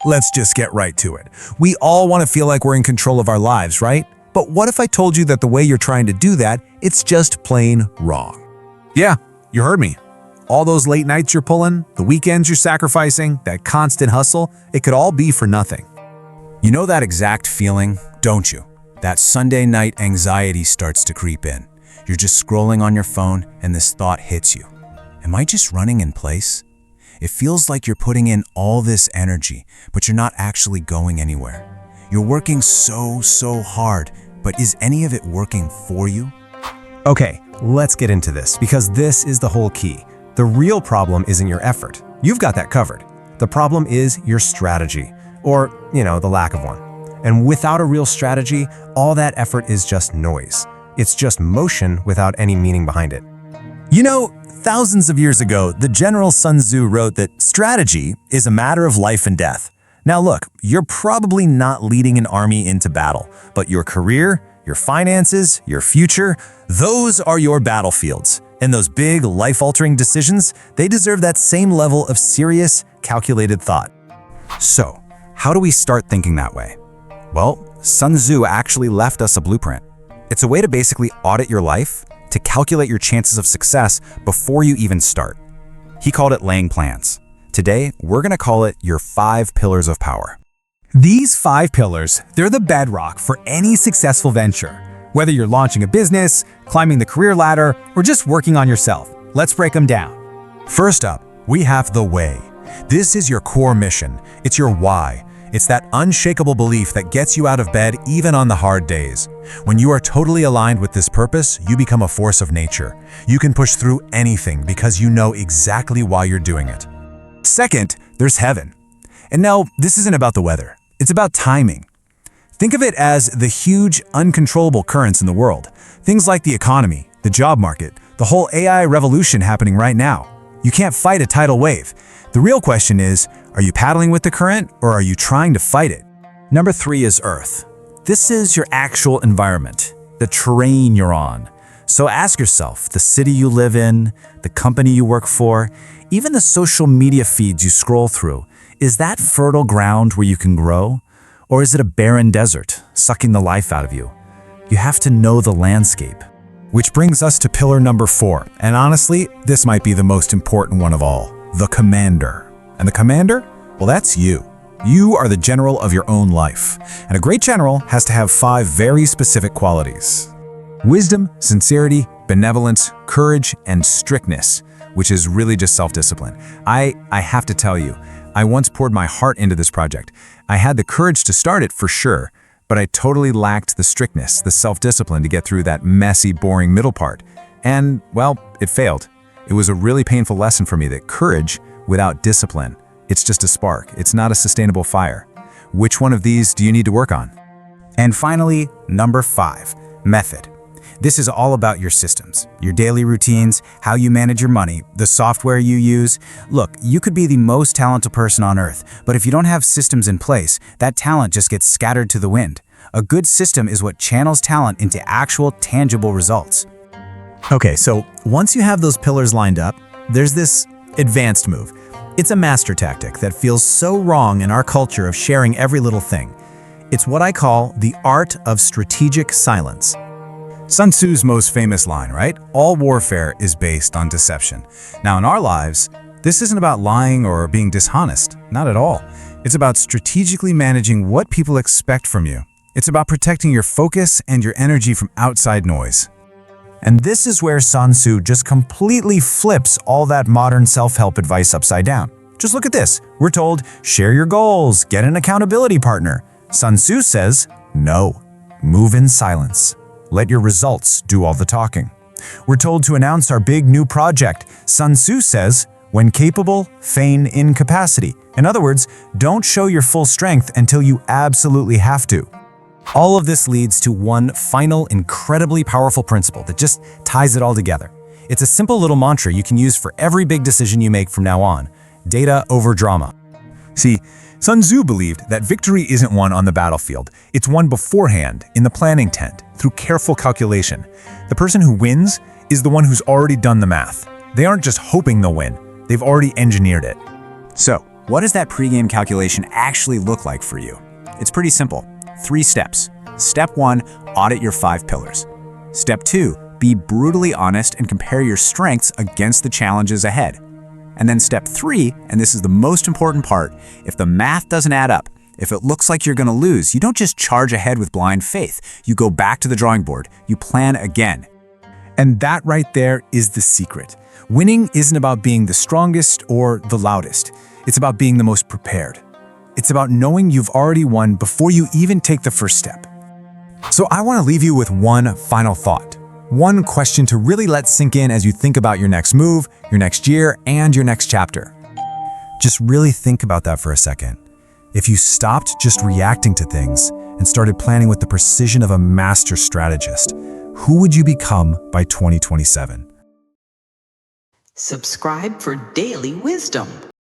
Let's just get right to it. We all want to feel like we're in control of our lives, right? But what if I told you that the way you're trying to do that, it's just plain wrong? Yeah, you heard me. All those late nights you're pulling, the weekends you're sacrificing, that constant hustle, it could all be for nothing. You know that exact feeling, don't you? That Sunday night anxiety starts to creep in. You're just scrolling on your phone and this thought hits you. Am I just running in place? It feels like you're putting in all this energy, but you're not actually going anywhere. You're working so hard, but is any of it working for you? Okay, let's get into this, because this is the whole key. The real problem isn't your effort. You've got that covered. The problem is your strategy, or, the lack of one. And without a real strategy, all that effort is just noise. It's just motion without any meaning behind it. Thousands of years ago, the general Sun Tzu wrote that strategy is a matter of life and death. Now look, you're probably not leading an army into battle, but your career, your finances, your future, those are your battlefields. And those big, life-altering decisions, they deserve that same level of serious, calculated thought. So, how do we start thinking that way? Well, Sun Tzu actually left us a blueprint. It's a way to basically audit your life, to calculate your chances of success before you even start. He called it laying plans. Today, we're going to call it your 5 pillars of power. These 5 pillars, they're the bedrock for any successful venture. Whether you're launching a business, climbing the career ladder, or just working on yourself, let's break them down. First up, we have the way. This is your core mission. It's your why. It's that unshakable belief that gets you out of bed even on the hard days. When you are totally aligned with this purpose, you become a force of nature. You can push through anything because you know exactly why you're doing it. Second, there's heaven. And no, this isn't about the weather. It's about timing. Think of it as the huge, uncontrollable currents in the world. Things like the economy, the job market, the whole AI revolution happening right now. You can't fight a tidal wave. The real question is, are you paddling with the current or are you trying to fight it? Number 3 is Earth. This is your actual environment, the terrain you're on. So ask yourself, the city you live in, the company you work for, even the social media feeds you scroll through, is that fertile ground where you can grow? Or is it a barren desert, sucking the life out of you? You have to know the landscape. Which brings us to pillar number 4, and honestly, this might be the most important one of all, the commander. And the commander? Well, that's you. You are the general of your own life. And a great general has to have 5 very specific qualities. Wisdom, sincerity, benevolence, courage, and strictness, which is really just self-discipline. I have to tell you, I once poured my heart into this project. I had the courage to start it for sure, but I totally lacked the strictness, the self-discipline to get through that messy, boring middle part. And, well, it failed. It was a really painful lesson for me that courage, without discipline, it's just a spark. It's not a sustainable fire. Which one of these do you need to work on? And finally, number 5, method. This is all about your systems, your daily routines, how you manage your money, the software you use. Look, you could be the most talented person on earth, but if you don't have systems in place, that talent just gets scattered to the wind. A good system is what channels talent into actual, tangible results. Okay, so once you have those pillars lined up, there's this advanced move. It's a master tactic that feels so wrong in our culture of sharing every little thing. It's what I call the art of strategic silence. Sun Tzu's most famous line, right? All warfare is based on deception. Now in our lives, this isn't about lying or being dishonest, not at all. It's about strategically managing what people expect from you. It's about protecting your focus and your energy from outside noise. And this is where Sun Tzu just completely flips all that modern self-help advice upside down. Just look at this. We're told, share your goals, get an accountability partner. Sun Tzu says, no, move in silence. Let your results do all the talking. We're told to announce our big new project. Sun Tzu says, when capable, feign incapacity. In other words, don't show your full strength until you absolutely have to. All of this leads to one final, incredibly powerful principle that just ties it all together. It's a simple little mantra you can use for every big decision you make from now on. Data over drama. See, Sun Tzu believed that victory isn't won on the battlefield. It's won beforehand, in the planning tent, through careful calculation. The person who wins is the one who's already done the math. They aren't just hoping they'll win. They've already engineered it. So, What does that pregame calculation actually look like for you? It's pretty simple. 3 steps. Step 1, audit your 5 pillars. Step 2, be brutally honest and compare your strengths against the challenges ahead. And then step 3, and this is the most important part, if the math doesn't add up, if it looks like you're going to lose, you don't just charge ahead with blind faith. You go back to the drawing board. You plan again. And that right there is the secret. Winning isn't about being the strongest or the loudest. It's about being the most prepared. It's about knowing you've already won before you even take the first step. So I want to leave you with one final thought. One question to really let sink in as you think about your next move, your next year, and your next chapter. Just really think about that for a second. If you stopped just reacting to things and started planning with the precision of a master strategist, who would you become by 2027? Subscribe for daily wisdom.